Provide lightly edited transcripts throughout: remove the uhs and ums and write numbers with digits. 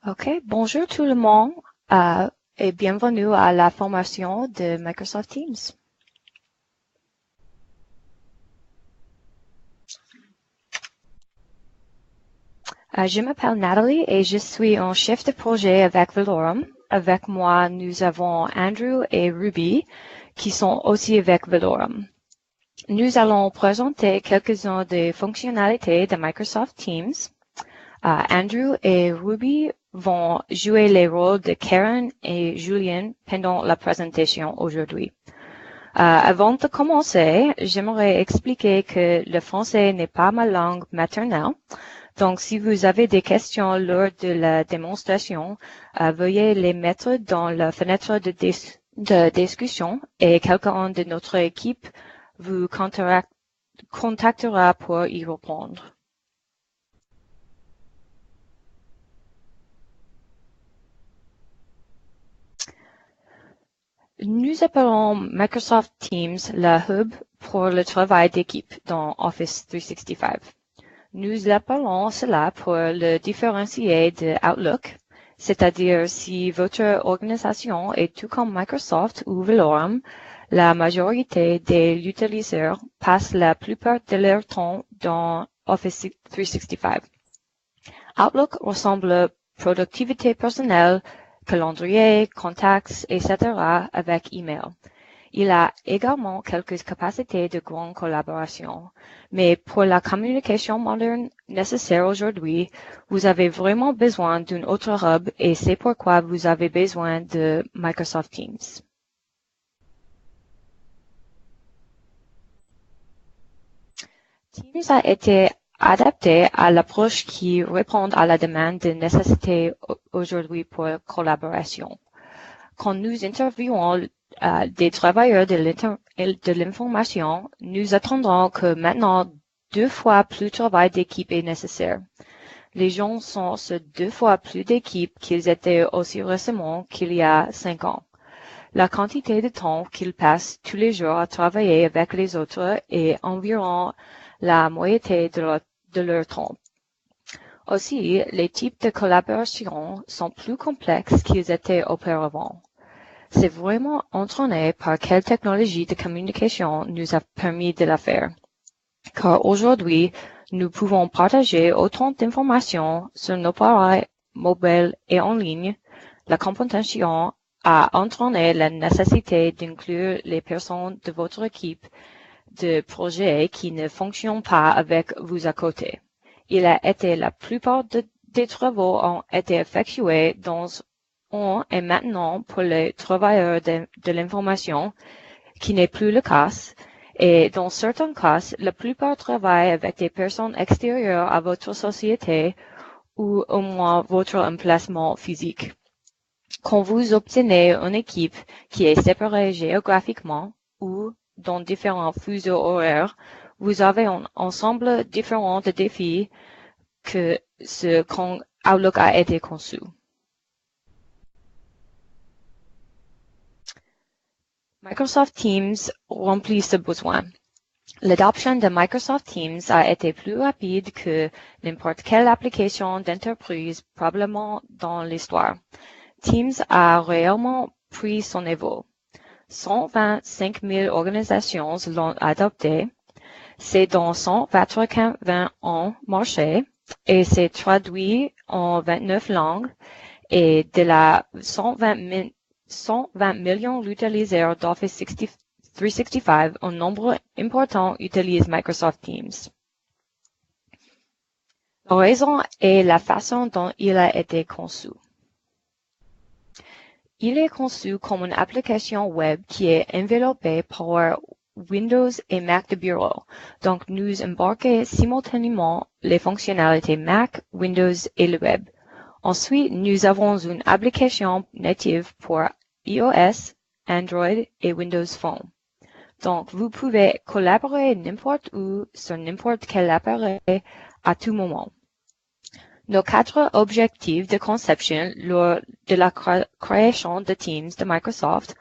OK, bonjour tout le monde et bienvenue à la formation de Microsoft Teams. Je m'appelle Nathalie et je suis un chef de projet avec Velorum. Avec moi, nous avons Andrew et Ruby qui sont aussi avec Velorum. Nous allons présenter quelques-unes des fonctionnalités de Microsoft Teams. Andrew et Ruby vont jouer les rôles de Karen et Julien pendant la présentation aujourd'hui. Avant de commencer, j'aimerais expliquer que le français n'est pas ma langue maternelle. Donc, si vous avez des questions lors de la démonstration, veuillez les mettre dans la fenêtre de discussion et quelqu'un de notre équipe vous contactera pour y répondre. Nous appelons Microsoft Teams le hub pour le travail d'équipe dans Office 365. Nous l'appelons cela pour le différencier de Outlook, c'est-à-dire si votre organisation est tout comme Microsoft ou Velorum, la majorité des utilisateurs passent la plupart de leur temps dans Office 365. Outlook ressemble à productivité personnelle, calendrier, contacts, etc. avec email. Il a également quelques capacités de grande collaboration, mais pour la communication moderne nécessaire aujourd'hui, vous avez vraiment besoin d'un autre hub et c'est pourquoi vous avez besoin de Microsoft Teams. Teams a été adapté à l'approche qui répond à la demande de nécessité aujourd'hui pour collaboration. Quand nous interviewons des travailleurs de l'information, nous attendons que maintenant 2 fois plus de travail d'équipe est nécessaire. Les gens sont sur 2 fois plus d'équipes qu'ils étaient aussi récemment qu'il y a 5 ans. La quantité de temps qu'ils passent tous les jours à travailler avec les autres est environ la moitié de leur temps. Aussi, les types de collaboration sont plus complexes qu'ils étaient auparavant. C'est vraiment entraîné par quelle technologie de communication nous a permis de la faire. Car aujourd'hui, nous pouvons partager autant d'informations sur nos appareils mobiles et en ligne. La compétition a entraîné la nécessité d'inclure les personnes de votre équipe de projet qui ne fonctionnent pas avec vous à côté. Il a été la plupart des travaux ont été effectués dans et maintenant pour les travailleurs de l'information, qui n'est plus le cas, et dans certains cas, la plupart travaillent avec des personnes extérieures à votre société ou au moins votre emplacement physique. Quand vous obtenez une équipe qui est séparée géographiquement ou dans différents fuseaux horaires, vous avez un ensemble différent de défis que ce quand Outlook a été conçu. Microsoft Teams remplit ce besoin. L'adoption de Microsoft Teams a été plus rapide que n'importe quelle application d'entreprise probablement dans l'histoire. Teams a réellement pris son niveau. 125 000 organisations l'ont adopté. C'est dans 180 ans marché et c'est traduit en 29 langues et de la 120 millions d'utilisateurs d'Office 365, un nombre important utilise Microsoft Teams. La raison est la façon dont il a été conçu. Il est conçu comme une application web qui est enveloppée par Windows et Mac de bureau. Donc, nous embarquons simultanément les fonctionnalités Mac, Windows et le web. Ensuite, nous avons une application native pour iOS, Android et Windows Phone. Donc, vous pouvez collaborer n'importe où sur n'importe quel appareil à tout moment. Nos 4 objectifs de conception lors de la création de Teams de Microsoft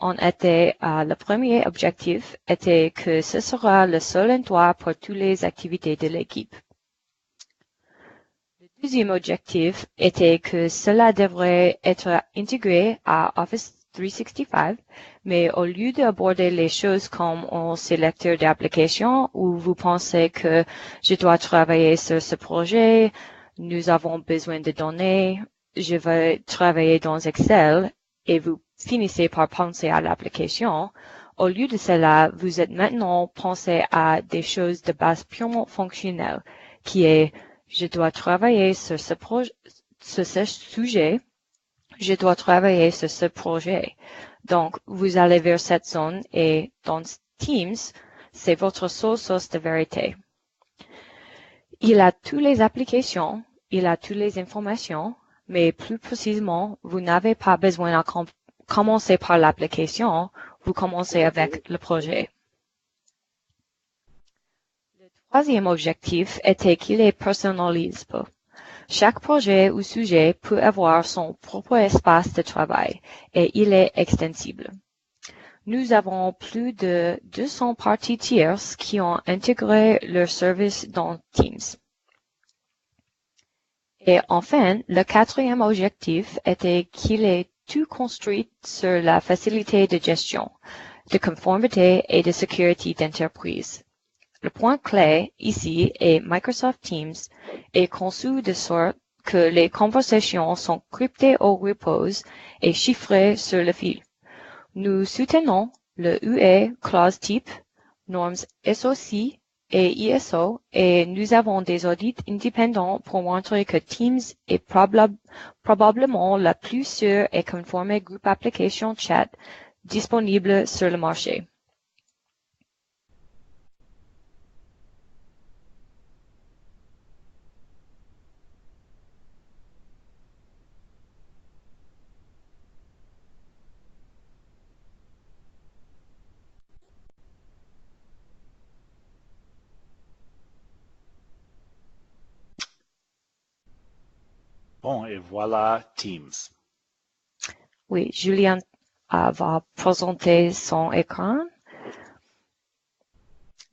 ont été, le premier objectif était que ce sera le seul endroit pour toutes les activités de l'équipe. Le Deuxième objectif était que cela devrait être intégré à Office 365, mais au lieu d'aborder les choses comme un sélecteur d'applications où vous pensez que je dois travailler sur ce projet, nous avons besoin de données, je vais travailler dans Excel et vous finissez par penser à l'application, au lieu de cela, vous êtes maintenant pensé à des choses de base purement fonctionnelle, qui est je dois travailler sur ce sujet, je dois travailler sur ce projet. Donc, vous allez vers cette zone et dans Teams, c'est votre seule source de vérité. Il a toutes les applications, il a toutes les informations, mais plus précisément, vous n'avez pas besoin de commencer par l'application, vous commencez avec le projet. Troisième objectif était qu'il est personnalisable. Chaque projet ou sujet peut avoir son propre espace de travail et il est extensible. Nous avons plus de 200 parties tierces qui ont intégré leur service dans Teams. Et enfin, le quatrième objectif était qu'il est tout construit sur la facilité de gestion, de conformité et de sécurité d'entreprise. Le point clé ici est Microsoft Teams est conçu de sorte que les conversations sont cryptées au repos et chiffrées sur le fil. Nous soutenons le UE clause type, normes SOC et ISO et nous avons des audits indépendants pour montrer que Teams est probablement la plus sûre et conforme groupe application chat disponible sur le marché. Bon, et voilà Teams. Oui, Julien va présenter son écran.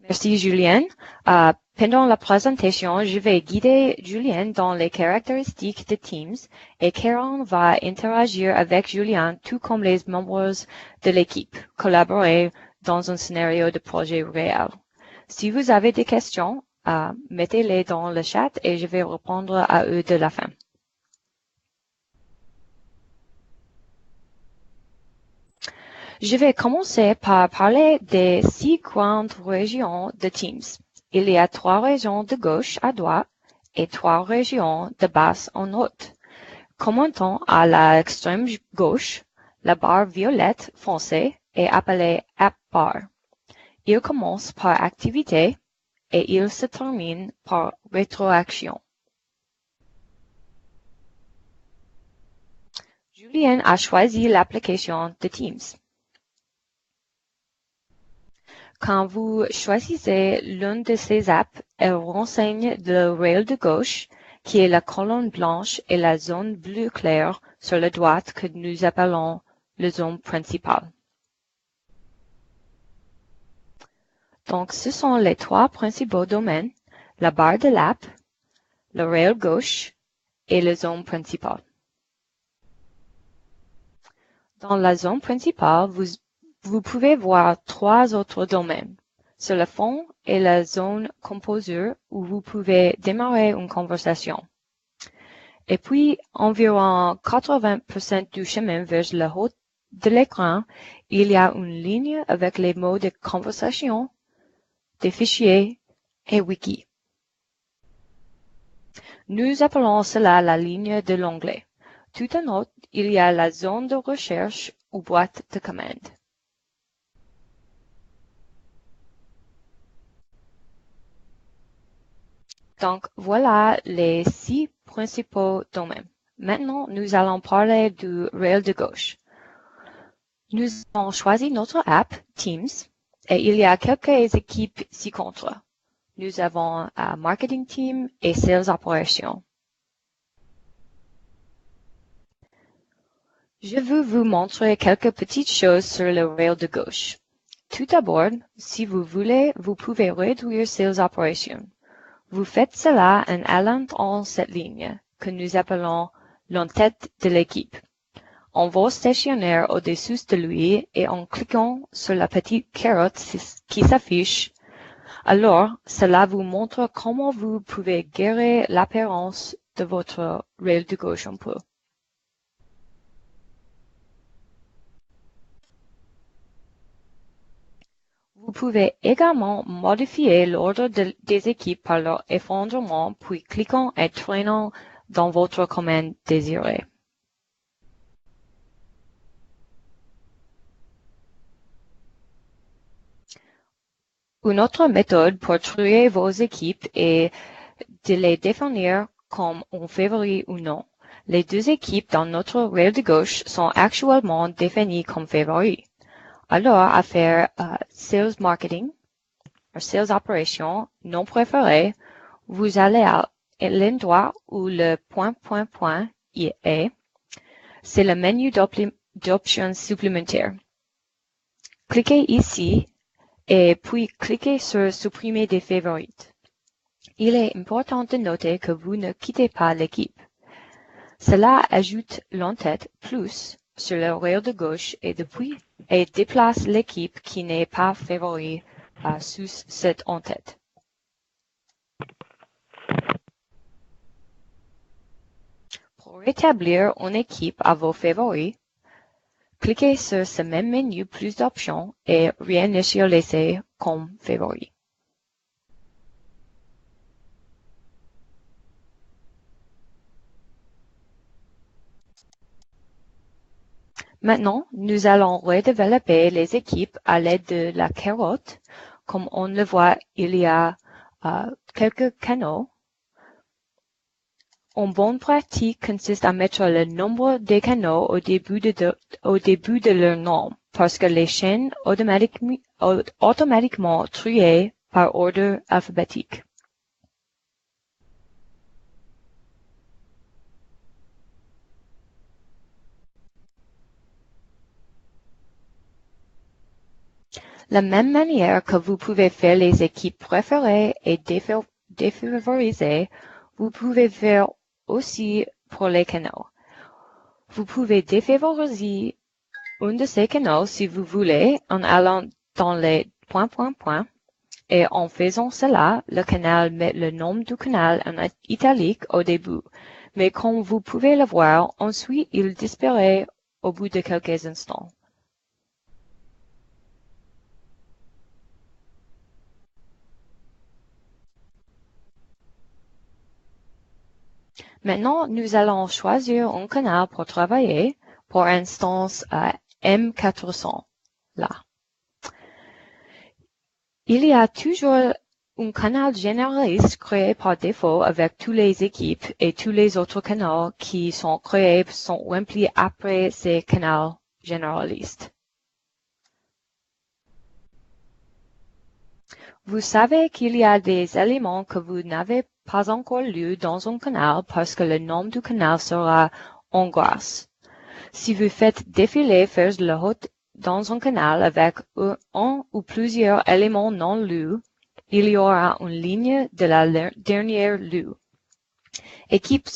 Merci Julien. Pendant la présentation, je vais guider Julien dans les caractéristiques de Teams et Karen va interagir avec Julien tout comme les membres de l'équipe, collaborer dans un scénario de projet réel. Si vous avez des questions, mettez-les dans le chat et je vais répondre à eux de la fin. Je vais commencer par parler des 6 grandes régions de Teams. Il y a 3 régions de gauche à droite et 3 régions de bas en haut. Commençons à l'extrême gauche, la barre violette foncée est appelée App Bar. Il commence par activité et il se termine par rétroaction. Julien a choisi l'application de Teams. Quand vous choisissez l'une de ces apps, elle renseigne le rail de gauche, qui est la colonne blanche et la zone bleue claire sur la droite que nous appelons la zone principale. Donc, ce sont les 3 principaux domaines, la barre de l'app, le rail gauche et la zone principale. Dans la zone principale, vous pouvez voir 3 autres domaines. Sur le fond est la zone composure où vous pouvez démarrer une conversation. Et puis, environ 80% du chemin vers le haut de l'écran, il y a une ligne avec les mots de conversation, des fichiers et wiki. Nous appelons cela la ligne de l'onglet. Tout en haut, il y a la zone de recherche ou boîte de commande. Donc, voilà les 6 principaux domaines. Maintenant, nous allons parler du rail de gauche. Nous avons choisi notre app, Teams, et il y a quelques équipes ci-contre. Nous avons Marketing Team et Sales Operations. Je veux vous montrer quelques petites choses sur le rail de gauche. Tout d'abord, si vous voulez, vous pouvez réduire Sales Operations. Vous faites cela en allant en cette ligne, que nous appelons l'entête de l'équipe. On va stationner au-dessus de lui et en cliquant sur la petite carotte qui s'affiche, alors cela vous montre comment vous pouvez guérir l'apparence de votre rail de gauche un peu. Vous pouvez également modifier l'ordre des équipes par leur effondrement, puis cliquant et traînant dans votre commande désirée. Une autre méthode pour trier vos équipes est de les définir comme en favori ou non. Les deux équipes dans notre rail de gauche sont actuellement définies comme favoris. Alors, à faire Sales Marketing, ou Sales Operations non préféré, vous allez à l'endroit où le ... y est. C'est le menu d'options supplémentaires. Cliquez ici et puis cliquez sur Supprimer des favorites. Il est important de noter que vous ne quittez pas l'équipe. Cela ajoute l'entête plus sur le rail de gauche et déplace l'équipe qui n'est pas favori sous cette entête. Pour rétablir une équipe à vos favoris, cliquez sur ce même menu plus d'options et réinitialisez comme favori. Maintenant, nous allons redévelopper les équipes à l'aide de la carotte. Comme on le voit, il y a quelques canaux. Une bonne pratique consiste à mettre le nombre des canaux au début de leur nom, parce que les chaînes automatiquement triées par ordre alphabétique. La même manière que vous pouvez faire les équipes préférées et défavorisées, vous pouvez faire aussi pour les canaux. Vous pouvez défavoriser un de ces canaux si vous voulez en allant dans les ... et en faisant cela, le canal met le nom du canal en italique au début. Mais comme vous pouvez le voir, ensuite il disparaît au bout de quelques instants. Maintenant, nous allons choisir un canal pour travailler pour instance M400, là. Il y a toujours un canal généraliste créé par défaut avec toutes les équipes et tous les autres canaux qui sont créés sont remplis après ces canaux généralistes. Vous savez qu'il y a des éléments que vous n'avez pas encore lus dans un canal parce que le nom du canal sera en gras. Si vous faites défiler vers le haut dans un canal avec un ou plusieurs éléments non lus, il y aura une ligne de la dernière lue. Équipes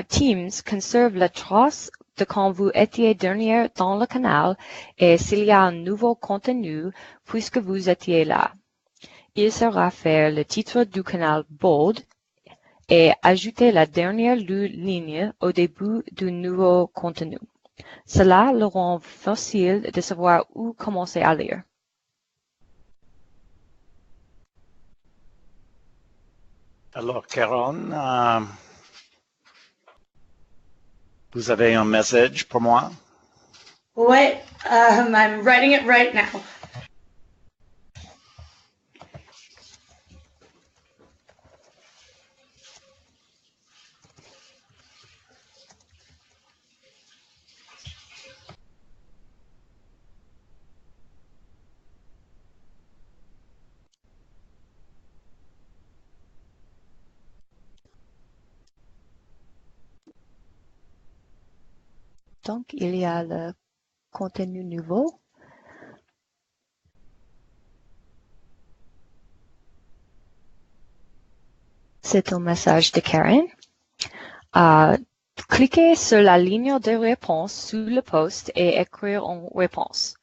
Teams conserve la trace de quand vous étiez dernier dans le canal et s'il y a un nouveau contenu puisque vous étiez là. Il sera faire le titre du canal bold et ajouter la dernière ligne au début du nouveau contenu. Cela le rend facile de savoir où commencer à lire. Alors, Caron, vous avez un message pour moi? Ouais, I'm writing it right now. Donc, il y a le contenu nouveau. C'est un message de Karen. Cliquez sur la ligne de réponse sous le post et écrire en réponse.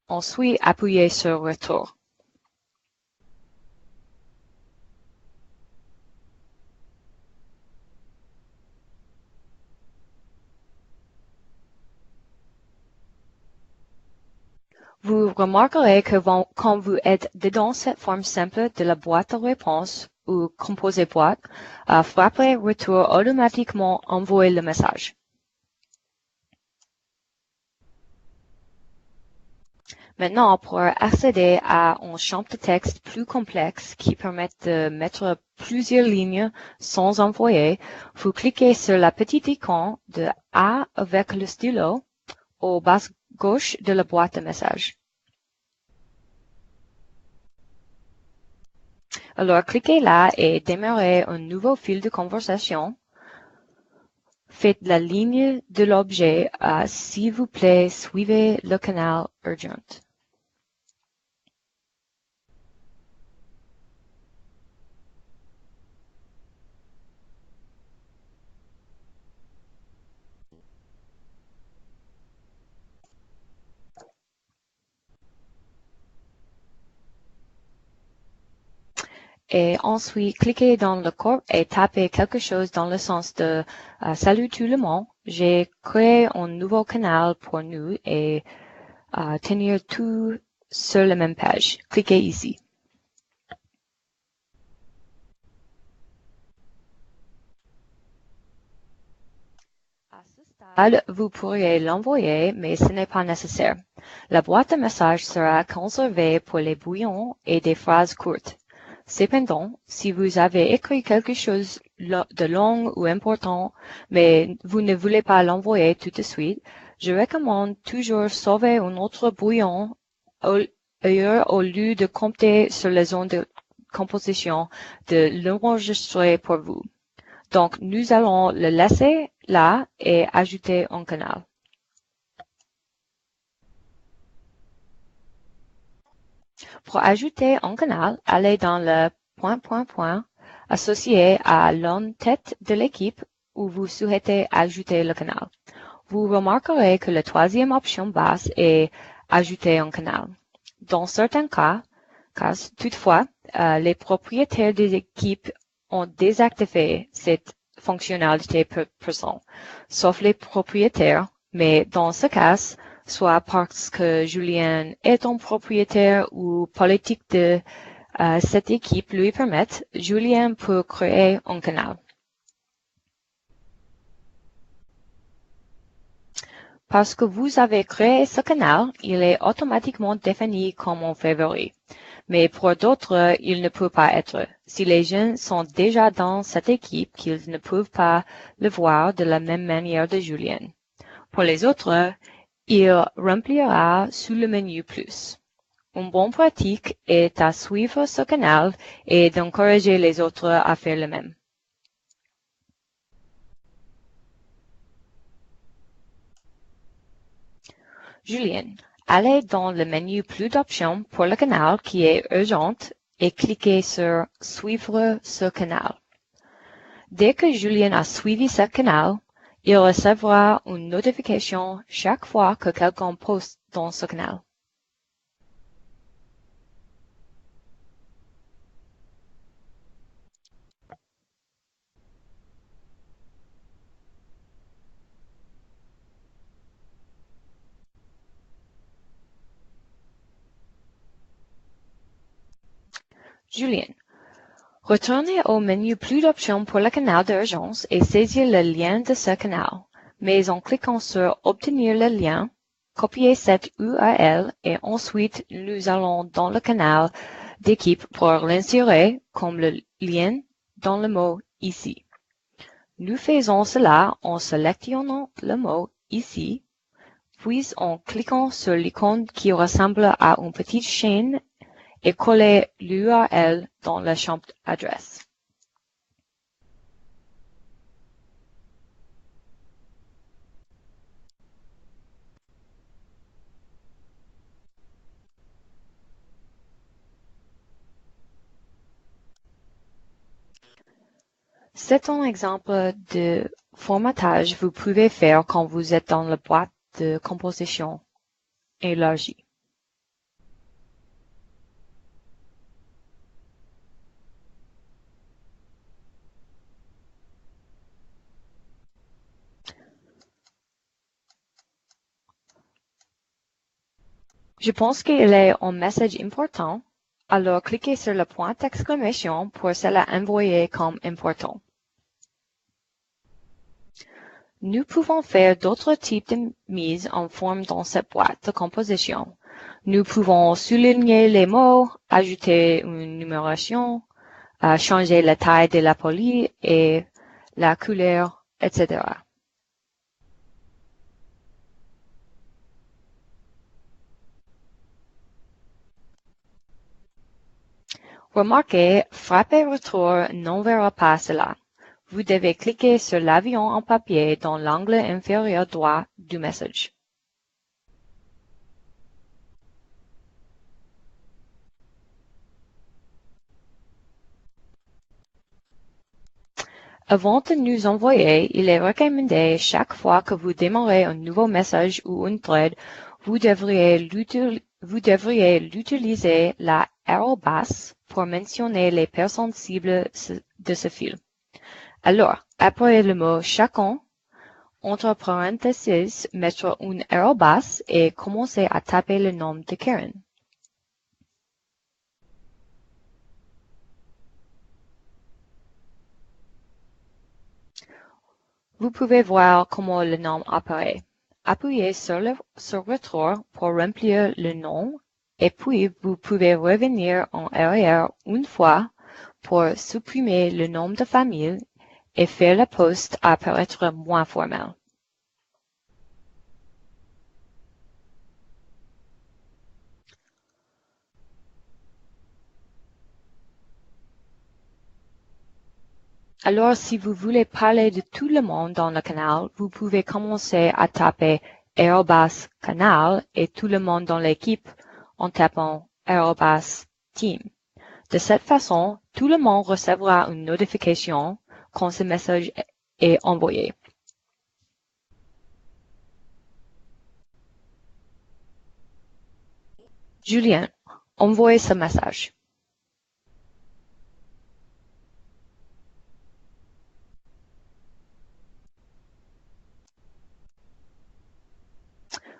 Ensuite, appuyez sur Retour. Vous remarquerez que quand vous êtes dedans cette forme simple de la boîte de réponse ou composé boîte, frappez Retour automatiquement envoie le message. Maintenant, pour accéder à un champ de texte plus complexe qui permet de mettre plusieurs lignes sans envoyer, vous cliquez sur la petite icône de A avec le stylo au bas gauche de la boîte de messages. Alors, cliquez là et démarrez un nouveau fil de conversation. Faites la ligne de l'objet s'il vous plaît, suivez le canal urgent. Et ensuite, cliquez dans le corps et tapez quelque chose dans le sens de Salut tout le monde, j'ai créé un nouveau canal pour nous et tenir tout sur la même page. Cliquez ici. À ce stade, vous pourriez l'envoyer, mais ce n'est pas nécessaire. La boîte de messages sera conservée pour les bouillons et des phrases courtes. Cependant, si vous avez écrit quelque chose de long ou important, mais vous ne voulez pas l'envoyer tout de suite, je recommande toujours sauver un autre bouillon ailleurs au lieu de compter sur la zone de composition de l'enregistrer pour vous. Donc, nous allons le laisser là et ajouter un canal. Pour ajouter un canal, allez dans le ... associé à l'en-tête de l'équipe où vous souhaitez ajouter le canal. Vous remarquerez que la troisième option basse est Ajouter un canal. Dans certains cas, toutefois, les propriétaires des équipes ont désactivé cette fonctionnalité personne, sauf les propriétaires, mais dans ce cas, soit parce que Julien est un propriétaire ou politique de cette équipe lui permette, Julien peut créer un canal. Parce que vous avez créé ce canal, il est automatiquement défini comme un favori. Mais pour d'autres, il ne peut pas être. Si les gens sont déjà dans cette équipe, qu'ils ne peuvent pas le voir de la même manière de Julien. Pour les autres, il remplira sous le menu plus. Une bonne pratique est à suivre ce canal et d'encourager les autres à faire le même. Julien, allez dans le menu plus d'options pour le canal qui est urgent et cliquez sur Suivre ce canal. Dès que Julien a suivi ce canal, il recevra une notification chaque fois que quelqu'un poste dans ce canal. Julien, retournez au menu Plus d'options pour le canal d'urgence et saisir le lien de ce canal. Mais en cliquant sur Obtenir le lien, copiez cette URL et ensuite nous allons dans le canal d'équipe pour l'insérer comme le lien dans le mot Ici. Nous faisons cela en sélectionnant le mot Ici, puis en cliquant sur l'icône qui ressemble à une petite chaîne et coller l'URL dans le champ adresse. C'est un exemple de formatage que vous pouvez faire quand vous êtes dans la boîte de composition élargie. Je pense qu'il est un message important, alors cliquez sur le point d'exclamation pour cela envoyer comme important. Nous pouvons faire d'autres types de mises en forme dans cette boîte de composition. Nous pouvons souligner les mots, ajouter une numération, changer la taille de la police et la couleur, etc. Remarquez, frapper retour n'enverra pas cela. Vous devez cliquer sur l'avion en papier dans l'angle inférieur droit du message. Avant de nous envoyer, il est recommandé chaque fois que vous démarrez un nouveau message ou une thread, vous devriez l'utiliser la arrobas pour mentionner les personnes cibles de ce fil. Alors, après le mot chacun, entre parenthèses, mettre une arrobas et commencer à taper le nom de Karen. Vous pouvez voir comment le nom apparaît. Appuyez sur retour pour remplir le nom et puis vous pouvez revenir en arrière une fois pour supprimer le nom de famille et faire le post apparaître moins formel. Alors, si vous voulez parler de tout le monde dans le canal, vous pouvez commencer à taper @canal et tout le monde dans l'équipe en tapant @team. De cette façon, tout le monde recevra une notification quand ce message est envoyé. Julien, envoie ce message.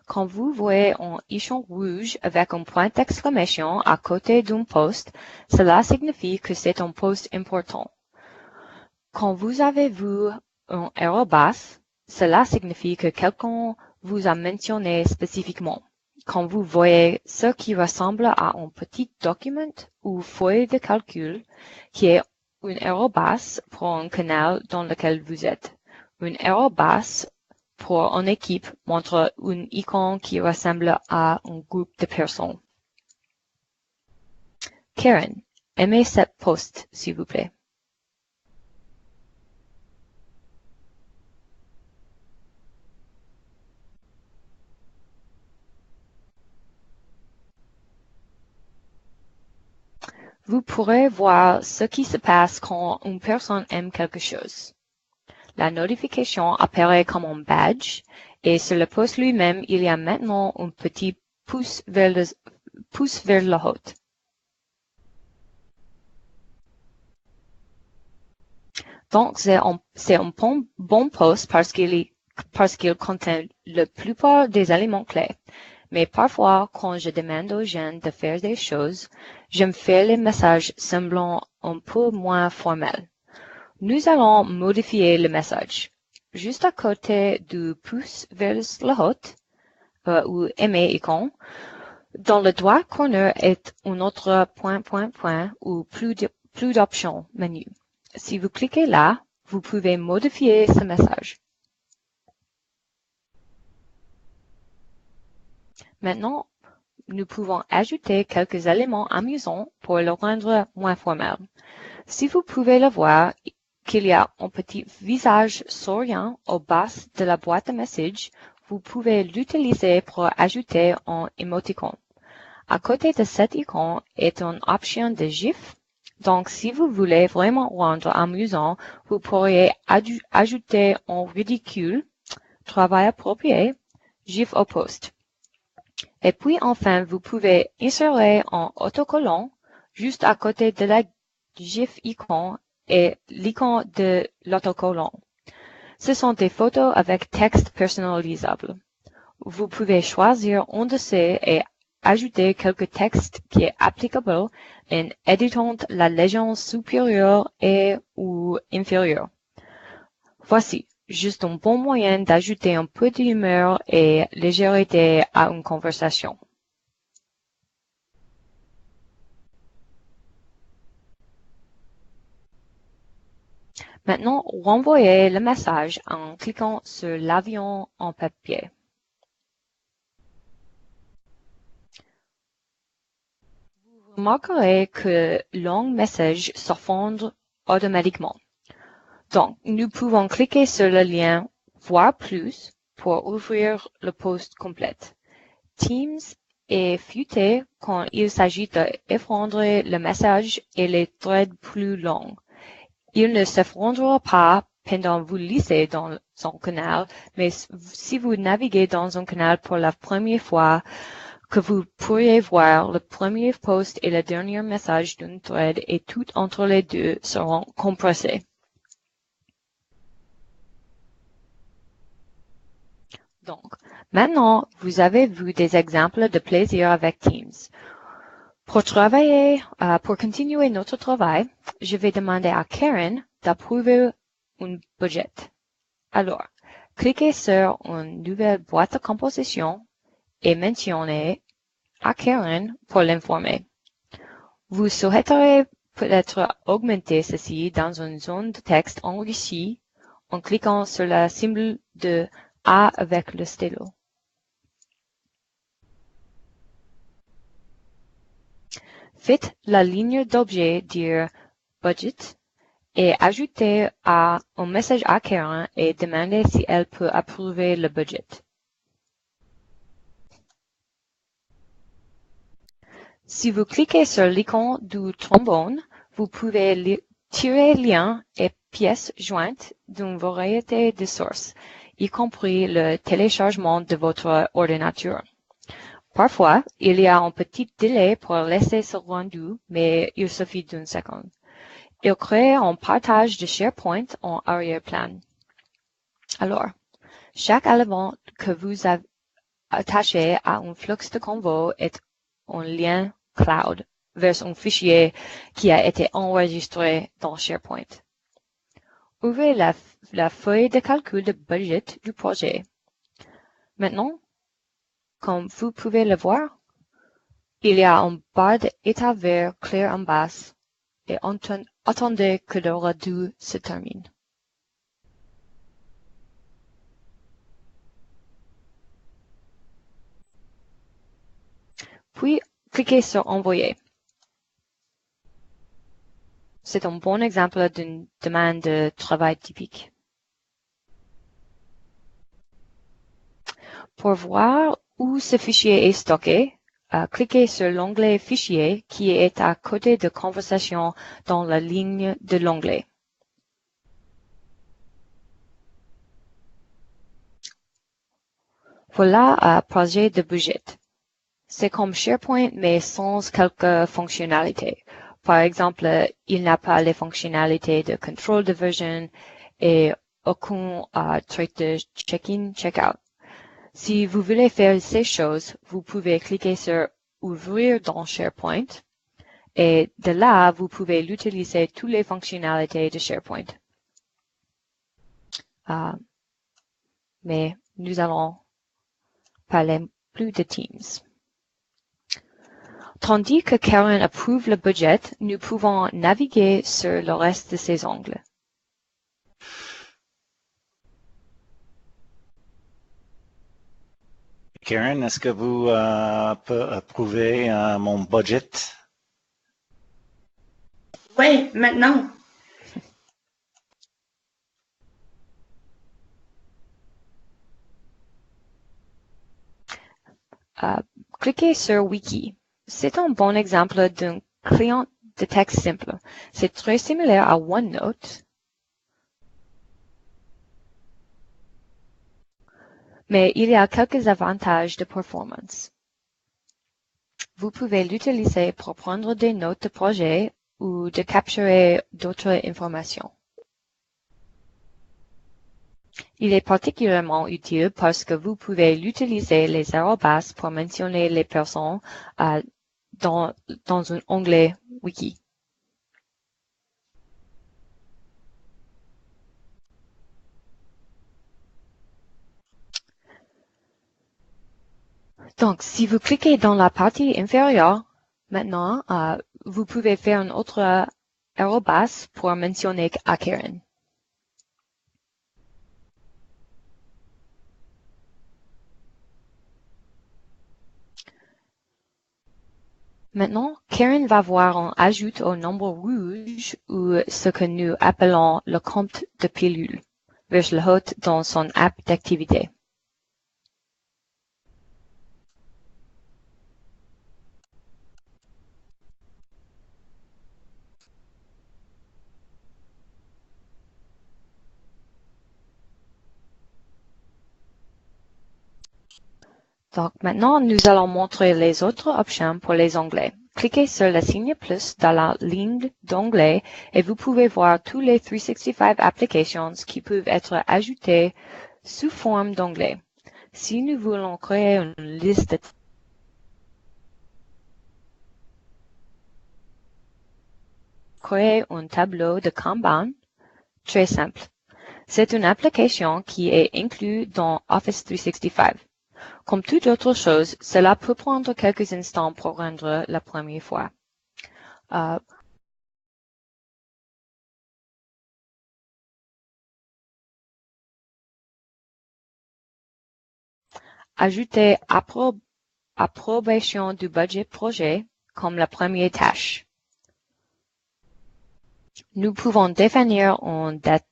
Quand vous voyez un icône rouge avec un point d'exclamation à côté d'un post, cela signifie que c'est un post important. Quand vous avez vu un arrobas, cela signifie que quelqu'un vous a mentionné spécifiquement. Quand vous voyez ce qui ressemble à un petit document ou feuille de calcul, qui est un arrobas pour un canal dans lequel vous êtes. Un arrobas pour une équipe montre une icône qui ressemble à un groupe de personnes. Karen, aimez cette post, s'il vous plaît. Vous pourrez voir ce qui se passe quand une personne aime quelque chose. La notification apparaît comme un badge et sur le post lui-même, il y a maintenant un petit pouce vers le haut. Donc, c'est un bon post parce qu'il contient la plupart des éléments clés. Mais parfois, quand je demande aux gens de faire des choses, je me fais les messages semblant un peu moins formels. Nous allons modifier le message. Juste à côté du pouce vers le haut, ou aimer icône, dans le droit corner est un autre point ou plus d'options menu. Si vous cliquez là, vous pouvez modifier ce message. Maintenant, nous pouvons ajouter quelques éléments amusants pour le rendre moins formel. Si vous pouvez le voir, qu'il y a un petit visage souriant au bas de la boîte de messages, vous pouvez l'utiliser pour ajouter un émoticône. À côté de cette icône est une option de GIF Donc, si vous voulez vraiment rendre amusant, vous pourriez ajouter en ridicule, travail approprié, gif au poste. Et puis enfin, vous pouvez insérer en autocollant juste à côté de la GIF icône et l'icône de l'autocollant. Ce sont des photos avec texte personnalisable. Vous pouvez choisir un de ces et ajouter quelques textes qui est applicable en éditant la légende supérieure et ou inférieure. Voici juste un bon moyen d'ajouter un peu d'humeur et légèreté à une conversation. Maintenant, renvoyez le message en cliquant sur l'avion en papier. Vous remarquerez que le long message s'effondre automatiquement. Donc, nous pouvons cliquer sur le lien « Voir plus » pour ouvrir le post complet. Teams est futé quand il s'agit d'effondrer le message et les threads plus longs. Il ne s'effondrera pas pendant que vous lisez dans son canal, mais si vous naviguez dans un canal pour la première fois, que vous pourriez voir le premier post et le dernier message d'une thread et tout entre les deux seront compressés. Donc, maintenant, vous avez vu des exemples de plaisir avec Teams. Pour continuer notre travail, je vais demander à Karen d'approuver un budget. Alors, cliquez sur une nouvelle boîte de composition et mentionnez à Karen pour l'informer. Vous souhaiterez peut-être augmenter ceci dans une zone de texte enrichie en cliquant sur le symbole de A avec le stylo. Faites la ligne d'objet dire budget et ajoutez un message à Karen et demandez si elle peut approuver le budget. Si vous cliquez sur l'icône du trombone, vous pouvez tirer liens et pièces jointes d'une variété de sources, y compris le téléchargement de votre ordinateur. Parfois, il y a un petit délai pour laisser ce rendu, mais il suffit d'une seconde. Il crée un partage de SharePoint en arrière-plan. Alors, chaque élément que vous avez attaché à un flux de convo est un lien cloud vers un fichier qui a été enregistré dans SharePoint. Ouvrez la feuille de calcul de budget du projet. Maintenant, comme vous pouvez le voir, il y a une barre d'état vert clair en bas et attendez que le rendu se termine. Puis, cliquez sur Envoyer. C'est un bon exemple d'une demande de travail typique. Pour voir où ce fichier est stocké, cliquez sur l'onglet Fichier qui est à côté de Conversation dans la ligne de l'onglet. Voilà un projet de budget. C'est comme SharePoint mais sans quelques fonctionnalités. Par exemple, il n'a pas les fonctionnalités de control de version et aucun trait de check-in, check-out. Si vous voulez faire ces choses, vous pouvez cliquer sur Ouvrir dans SharePoint et de là, vous pouvez utiliser toutes les fonctionnalités de SharePoint. Mais nous allons parler plus de Teams. Tandis que Karen approuve le budget, nous pouvons naviguer sur le reste de ces ongles. Karen, est-ce que vous pouvez approuver mon budget? Oui, maintenant. Cliquez sur Wiki. C'est un bon exemple d'un client de texte simple. C'est très similaire à OneNote, mais il y a quelques avantages de performance. Vous pouvez l'utiliser pour prendre des notes de projet ou de capturer d'autres informations. Il est particulièrement utile parce que vous pouvez utiliser les arrobas pour mentionner les personnes dans un onglet Wiki. Donc, si vous cliquez dans la partie inférieure, maintenant, vous pouvez faire un autre arrobas pour mentionner à Karen. Maintenant, Karen va voir un ajout au nombre rouge ou ce que nous appelons le compte de pilule vers le haut dans son app d'activité. Donc maintenant, nous allons montrer les autres options pour les onglets. Cliquez sur le signe plus dans la ligne d'onglet et vous pouvez voir tous les 365 applications qui peuvent être ajoutées sous forme d'onglet. Si nous voulons créer une liste de créer un tableau de Kanban, très simple. C'est une application qui est inclue dans Office 365. Comme toute autre chose, cela peut prendre quelques instants pour rendre la première fois. Ajoutez approbation du budget projet comme la première tâche. Nous pouvons définir une date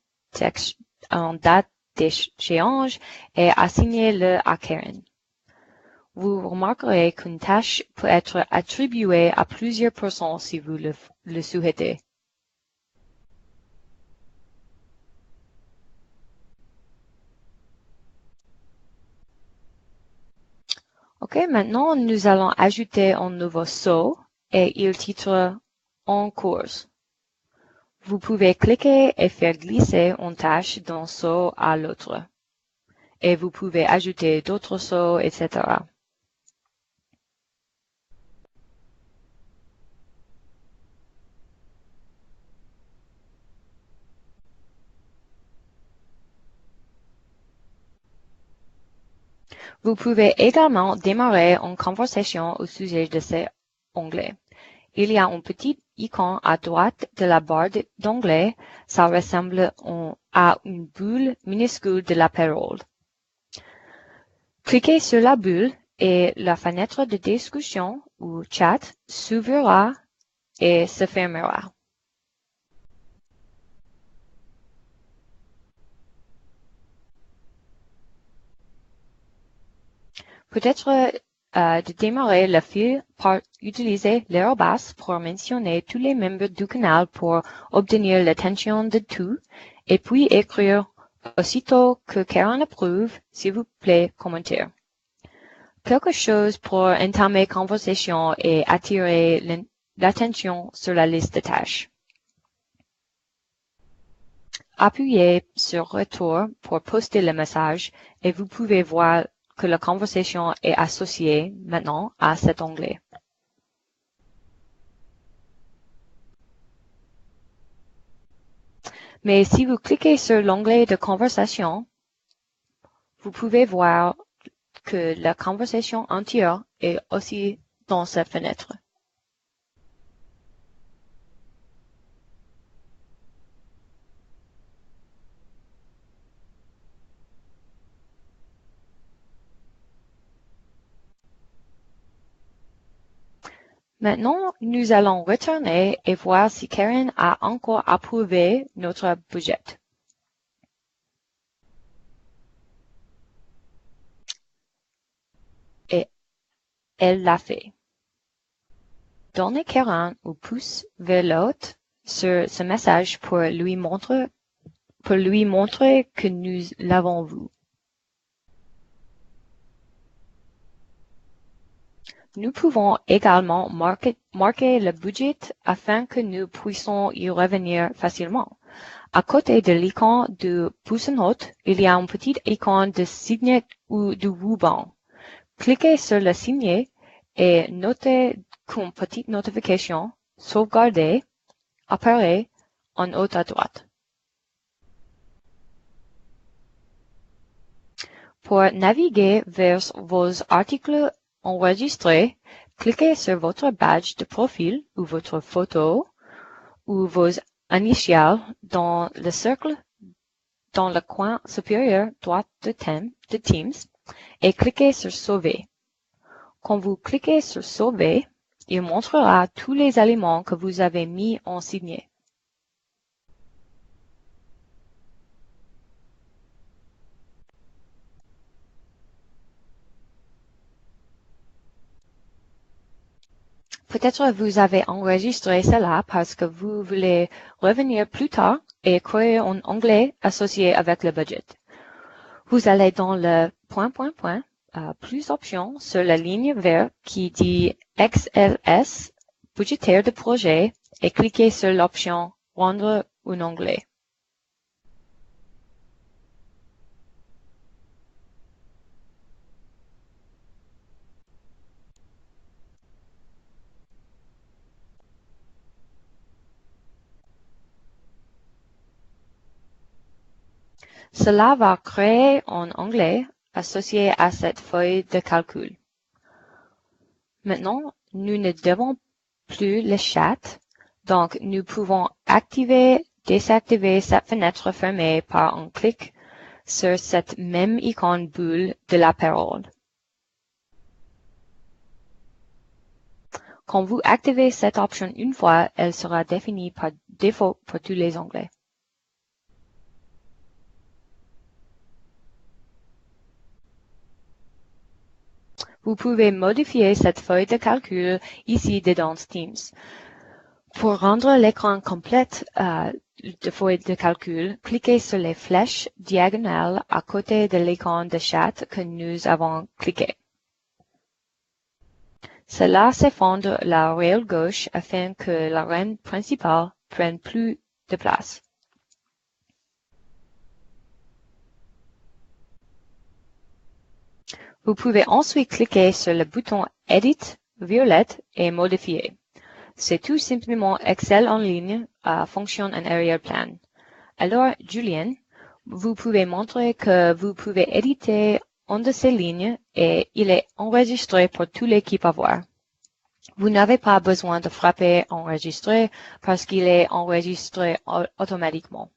d'échéance et assigner-le à Karen. Vous remarquerez qu'une tâche peut être attribuée à plusieurs personnes si vous le souhaitez. Ok, maintenant nous allons ajouter un nouveau saut et il titre En cours. Vous pouvez cliquer et faire glisser une tâche d'un saut à l'autre. Et vous pouvez ajouter d'autres sauts, etc. Vous pouvez également démarrer une conversation au sujet de ces onglets. Il y a un petit icône à droite de la barre d'onglets. Ça ressemble à une bulle minuscule de la parole. Cliquez sur la bulle et la fenêtre de discussion ou chat s'ouvrira et se fermera. Peut-être de démarrer le fil par utiliser l'arrobas pour mentionner tous les membres du canal pour obtenir l'attention de tous et puis écrire aussitôt que Karen approuve, s'il vous plaît, commentaire. Quelque chose pour entamer conversation et attirer l'attention sur la liste de tâches. Appuyez sur Retour pour poster le message et vous pouvez voir que la conversation est associée maintenant à cet onglet. Mais si vous cliquez sur l'onglet de conversation, vous pouvez voir que la conversation entière est aussi dans cette fenêtre. Maintenant, nous allons retourner et voir si Karen a encore approuvé notre budget. Et elle l'a fait. donnez Karen un pouce vers l'autre sur ce message pour lui montrer que nous l'avons vu. Nous pouvons également marquer le budget afin que nous puissions y revenir facilement. À côté de l'icône du pouce en haut, il y a une petite icône de signet ou de ruban. Cliquez sur le signet et notez qu'une petite notification sauvegardée apparaît en haut à droite. Pour naviguer vers vos articles enregistrés, cliquez sur votre badge de profil ou votre photo ou vos initiales dans le cercle dans le coin supérieur droit de Teams et cliquez sur Sauver. Quand vous cliquez sur Sauver, il montrera tous les éléments que vous avez mis en signet. Peut-être vous avez enregistré cela parce que vous voulez revenir plus tard et créer un onglet associé avec le budget. Vous allez dans le plus options sur la ligne verte qui dit XLS, budgétaire de projet, et cliquez sur l'option Rendre un onglet. Cela va créer un onglet associé à cette feuille de calcul. Maintenant, nous ne devons plus le chat, donc nous pouvons activer, désactiver cette fenêtre fermée par un clic sur cette même icône boule de la parole. Quand vous activez cette option une fois, elle sera définie par défaut pour tous les onglets. Vous pouvez modifier cette feuille de calcul ici dedans Teams. Pour rendre l'écran complet de feuille de calcul, cliquez sur les flèches diagonales à côté de l'icône de chat que nous avons cliqué. Cela s'effondre la rail gauche afin que la reine principale prenne plus de place. Vous pouvez ensuite cliquer sur le bouton Edit, violette et modifier. C'est tout simplement Excel en ligne fonctionne en arrière-plan. Alors, Julien, vous pouvez montrer que vous pouvez éditer une de ces lignes et il est enregistré pour toute l'équipe à voir. Vous n'avez pas besoin de frapper Enregistrer parce qu'il est enregistré automatiquement.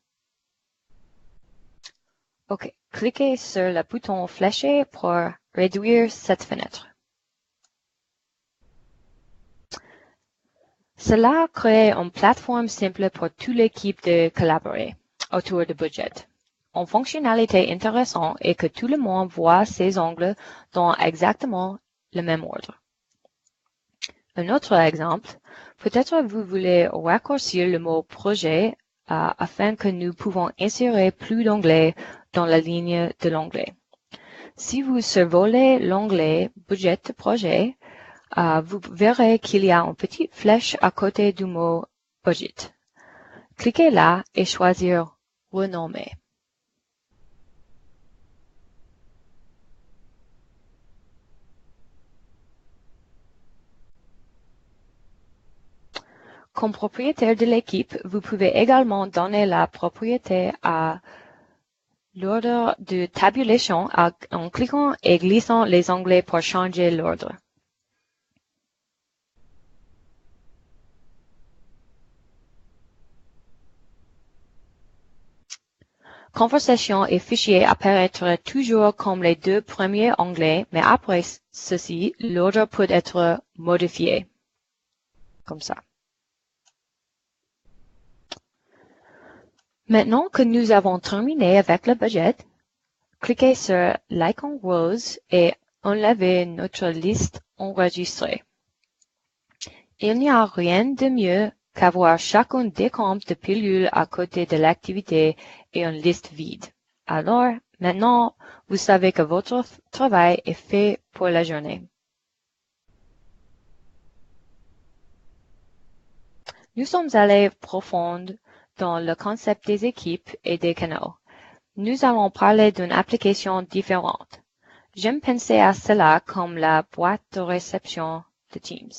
OK. Cliquez sur le bouton fléché pour réduire cette fenêtre. Cela crée une plateforme simple pour toute l'équipe de collaborer autour du budget. Une fonctionnalité intéressante est que tout le monde voit ses ongles dans exactement le même ordre. Un autre exemple, peut-être vous voulez raccourcir le mot projet afin que nous pouvons insérer plus d'onglets dans la ligne de l'onglet. Si vous survolez l'onglet Budget de projet, vous verrez qu'il y a une petite flèche à côté du mot Budget. Cliquez là et choisir Renommer. Comme propriétaire de l'équipe, vous pouvez également donner la propriété à l'ordre de tabulation en cliquant et glissant les onglets pour changer l'ordre. Conversation et fichier apparaîtront toujours comme les deux premiers onglets, mais après ceci, l'ordre peut être modifié. Comme ça. Maintenant que nous avons terminé avec le budget, cliquez sur l'icône rose et enlevez notre liste enregistrée. Il n'y a rien de mieux qu'avoir chacun des comptes de pilules à côté de l'activité et une liste vide. Alors, maintenant, vous savez que votre travail est fait pour la journée. Nous sommes allés profond dans le concept des équipes et des canaux. Nous allons parler d'une application différente. J'aime penser à cela comme la boîte de réception de Teams.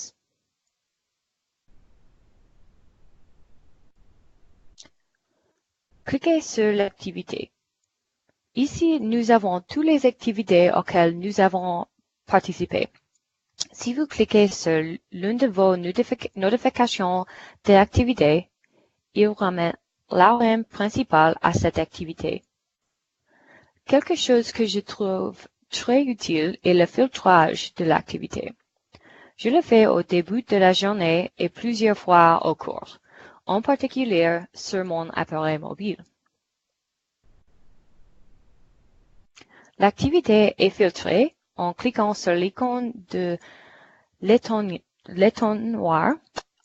Cliquez sur l'activité. Ici, nous avons toutes les activités auxquelles nous avons participé. Si vous cliquez sur l'une de vos notifications de l'activité, il ramène l'URL principal à cette activité. Quelque chose que je trouve très utile est le filtrage de l'activité. Je le fais au début de la journée et plusieurs fois au cours, en particulier sur mon appareil mobile. L'activité est filtrée en cliquant sur l'icône de l'étonnoir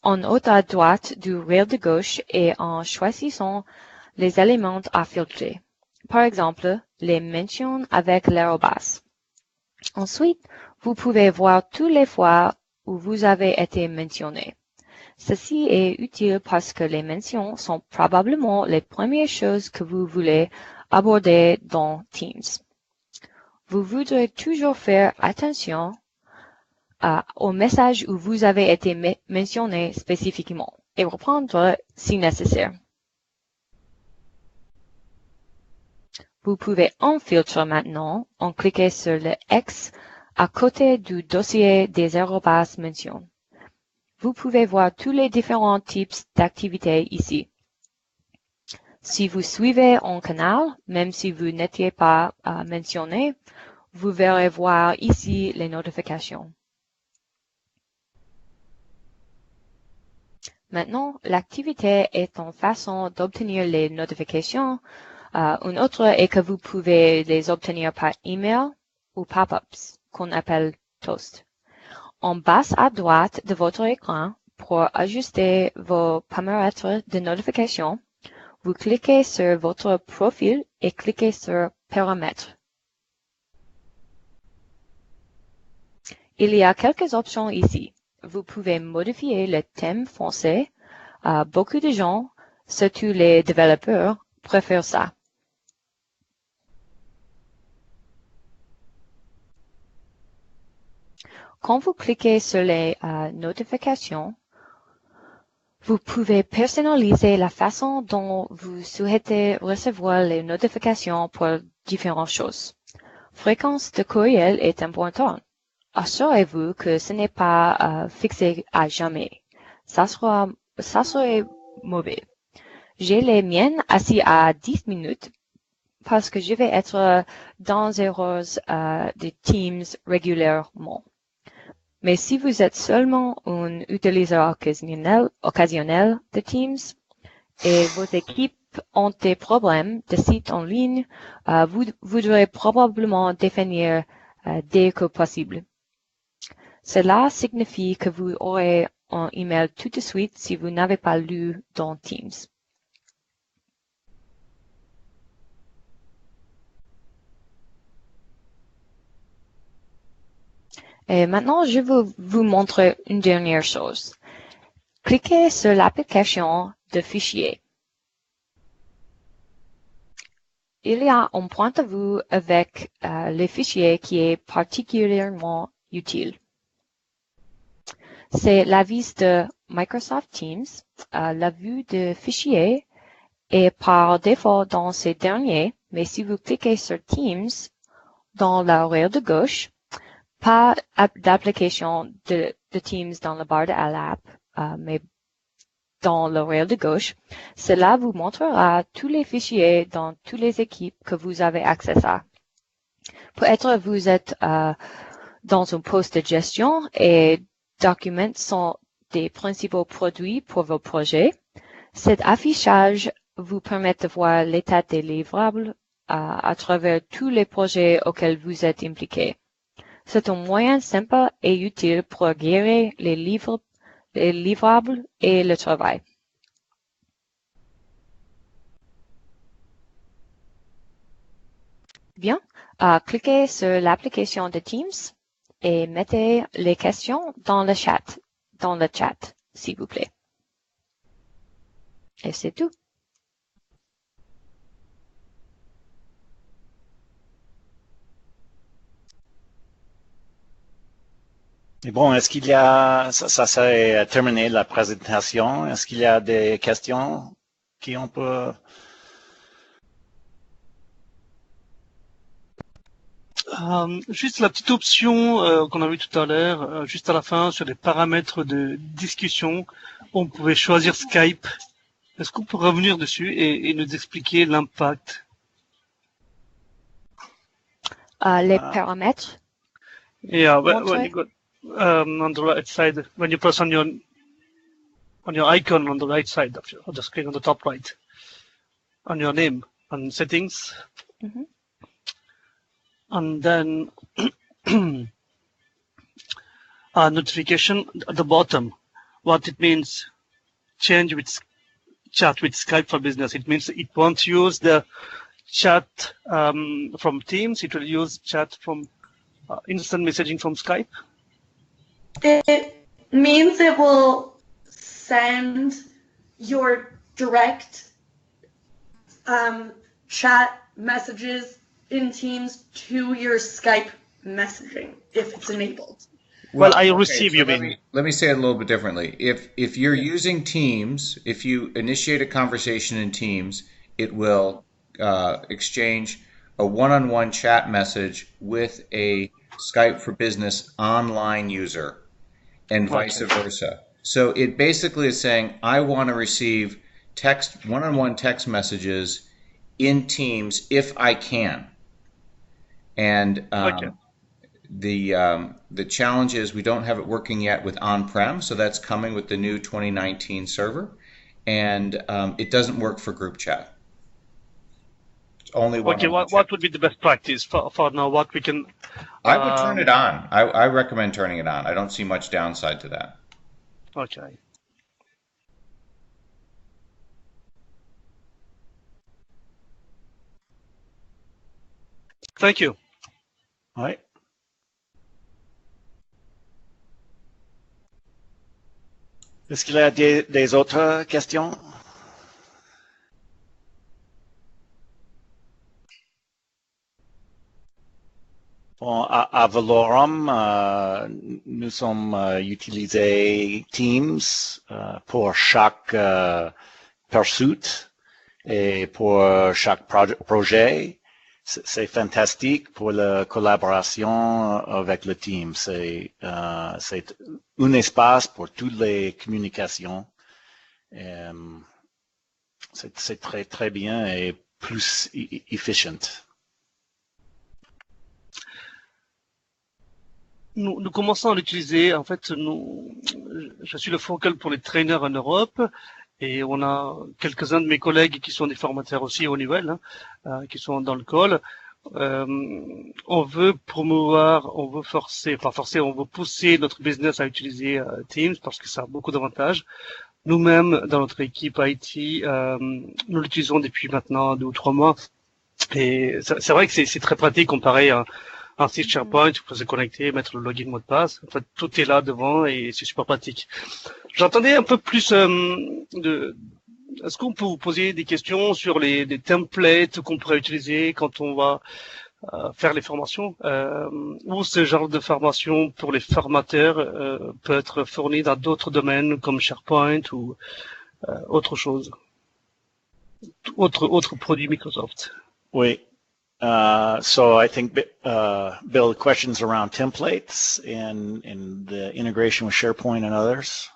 en haut à droite du rail de gauche et en choisissant les éléments à filtrer. Par exemple, les mentions avec l'arrobas. Ensuite, vous pouvez voir toutes les fois où vous avez été mentionné. Ceci est utile parce que les mentions sont probablement les premières choses que vous voulez aborder dans Teams. Vous voudrez toujours faire attention au message où vous avez été mentionné spécifiquement et reprendre si nécessaire. Vous pouvez en filtrer maintenant en cliquant sur le X à côté du dossier des arrobas mentions. Vous pouvez voir tous les différents types d'activités ici. Si vous suivez un canal, même si vous n'étiez pas mentionné, vous verrez voir ici les notifications. Maintenant, l'activité est une façon d'obtenir les notifications. Une autre est que vous pouvez les obtenir par email ou pop-ups, qu'on appelle Toast. En bas à droite de votre écran, pour ajuster vos paramètres de notification, vous cliquez sur votre profil et cliquez sur Paramètres. Il y a quelques options ici. Vous pouvez modifier le thème français. Beaucoup de gens, surtout les développeurs, préfèrent ça. Quand vous cliquez sur les notifications, vous pouvez personnaliser la façon dont vous souhaitez recevoir les notifications pour différentes choses. Fréquence de courriel est importante. Assurez-vous que ce n'est pas fixé à jamais. Ça serait mauvais. J'ai les miennes assis à 10 minutes parce que je vais être dans les erreurs de Teams régulièrement. Mais si vous êtes seulement un utilisateur occasionnel de Teams et vos équipes ont des problèmes de site en ligne, vous voudrez probablement définir dès que possible. Cela signifie que vous aurez un email tout de suite si vous n'avez pas lu dans Teams. Et maintenant, je vais vous montrer une dernière chose. Cliquez sur l'application de fichiers. Il y a un point de vue avec les fichiers qui est particulièrement utile. C'est la vue de Microsoft Teams. La vue de fichiers est par défaut dans ces derniers, mais si vous cliquez sur Teams dans la rail de gauche, pas d'application de Teams dans la barre de l'app, mais dans le rail de gauche, cela vous montrera tous les fichiers dans toutes les équipes que vous avez accès à. Peut-être vous êtes dans un poste de gestion et documents sont des principaux produits pour vos projets. Cet affichage vous permet de voir l'état des livrables à travers tous les projets auxquels vous êtes impliqués. C'est un moyen simple et utile pour gérer les livres les livrables et le travail. Bien, cliquez sur l'application de Teams et mettez les questions dans le chat, s'il vous plaît. Et c'est tout. Et bon, est-ce qu'il y a, ça c'est terminé la présentation. Est-ce qu'il y a des questions qui on peut... Juste la petite option qu'on a vue tout à l'heure, juste à la fin, sur les paramètres de discussion, on pouvait choisir Skype. Est-ce qu'on peut revenir dessus et nous expliquer l'impact? Les paramètres. Yeah, when you go on the right side, when you press on your icon on the right side of the screen, on the top right, on your name, on settings, and then notification at the bottom. What it means, change with chat with Skype for Business. It means it won't use the chat from Teams. It will use chat from instant messaging from Skype. It means it will send your direct chat messages in Teams to your Skype messaging if it's enabled. Well, I receive, so you mean. Let me say it a little bit differently. If you're using Teams, if you initiate a conversation in Teams, it will exchange a one-on-one chat message with a Skype for Business online user and vice versa. So it basically is saying, I want to receive one-on-one text messages in Teams if I can. And the challenge is we don't have it working yet with on-prem, so that's coming with the new 2019 server, and it doesn't work for group chat. It's only one. Okay, what would be the best practice for now? What we can? I would turn it on. I recommend turning it on. I don't see much downside to that. Okay. Thank you. Oui. Est-ce qu'il y a des autres questions? Bon, à Valorum, nous sommes utilisés Teams pour chaque pursuit et pour chaque projet. C'est fantastique pour la collaboration avec le team. C'est un espace pour toutes les communications. C'est très, très bien et plus efficient. Nous commençons à l'utiliser. En fait, je suis le focal pour les trainers en Europe. Et on a quelques-uns de mes collègues qui sont des formateurs aussi au niveau, qui sont dans le call. On veut promouvoir, on veut pousser notre business à utiliser Teams parce que ça a beaucoup d'avantages. Nous-mêmes, dans notre équipe IT, nous l'utilisons depuis maintenant 2 ou 3 mois. Et c'est vrai que c'est très pratique comparé à un site SharePoint, il faut se connecter, mettre le login mot de passe. En fait, tout est là devant et c'est super pratique. J'entendais un peu plus est-ce qu'on peut vous poser des questions sur des templates qu'on pourrait utiliser quand on va faire les formations, ou ce genre de formation pour les formateurs peut être fourni dans d'autres domaines comme SharePoint ou autre chose, autre produit Microsoft. Oui. So I think, Bill, questions around templates and the integration with SharePoint and others.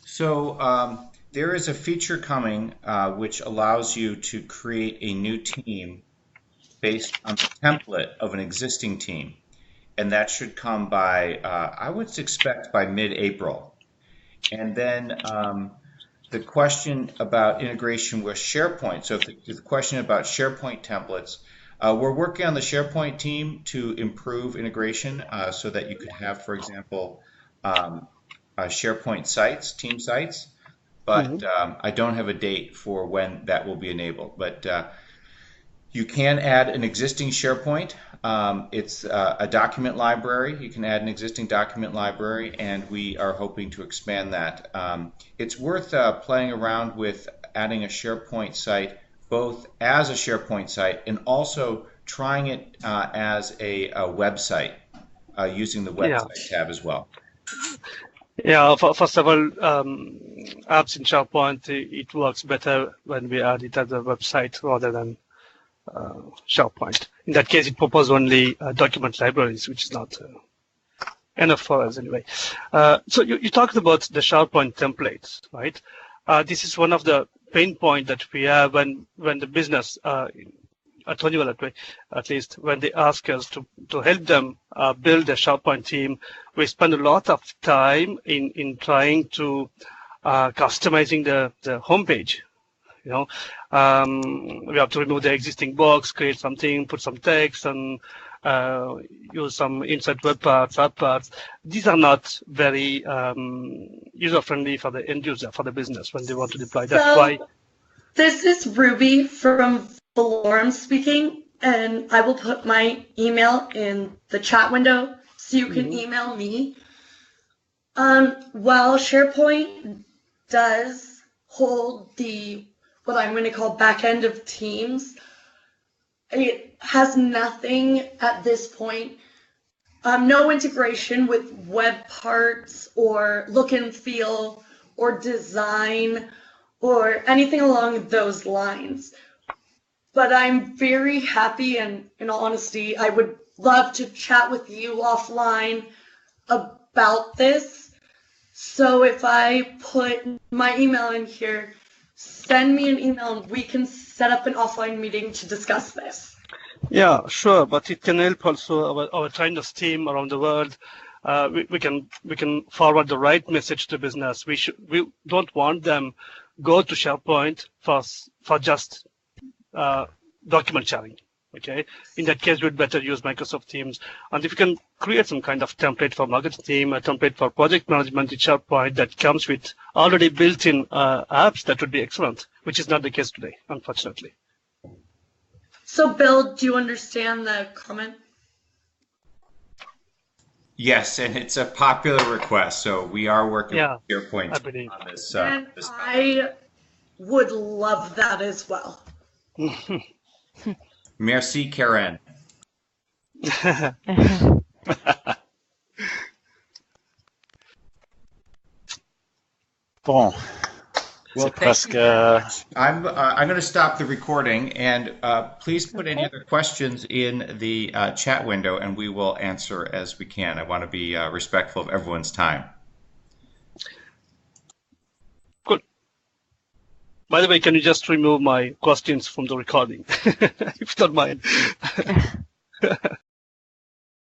So there is a feature coming which allows you to create a new team based on the template of an existing team. And that should come by, I would expect by mid-April. And then the question about integration with SharePoint. So the question about SharePoint templates, we're working on the SharePoint team to improve integration so that you could have, for example, SharePoint sites, team sites, but I don't have a date for when that will be enabled. But you can add an existing SharePoint. It's a document library. You can add an existing document library, and we are hoping to expand that. It's worth playing around with adding a SharePoint site, both as a SharePoint site and also trying it as a website, using the website tab as well. Yeah, for several apps in SharePoint, it works better when we add it as a website rather than SharePoint. In that case, it proposes only document libraries, which is not enough for us anyway. So you talked about the SharePoint templates, right? This is one of the pain points that we have when the business, at Honeywell at least, when they ask us to help them build a SharePoint team, we spend a lot of time in trying to customizing the homepage. You know, we have to remove the existing box, create something, put some text, and use some insert web parts, app parts. These are not very user-friendly for the end user, for the business when they want to deploy. That's why. This is Ruby from Valorem speaking, and I will put my email in the chat window so you can email me. While SharePoint does hold the what I'm going to call back end of Teams, it has nothing at this point, no integration with web parts or look and feel or design or anything along those lines. But I'm very happy, and in all honesty, I would love to chat with you offline about this. So if I put my email in here, send me an email and we can set up an offline meeting to discuss this. Yeah, sure, but it can help also our trainers team around the world. We can forward the right message to business. We don't want them go to SharePoint for just document sharing. Okay, in that case, we'd better use Microsoft Teams. And if you can create some kind of template for marketing team, a template for project management in SharePoint that comes with already built-in apps, that would be excellent, which is not the case today, unfortunately. So, Bill, do you understand the comment? Yes, and it's a popular request, so we are working with SharePoint on this. And I would love that as well. Merci, Karen. Bon. Well, presque. I'm going to stop the recording, and please put any other questions in the chat window, and we will answer as we can. I want to be respectful of everyone's time. Good. By the way, can you just remove my questions from the recording, if you don't mind?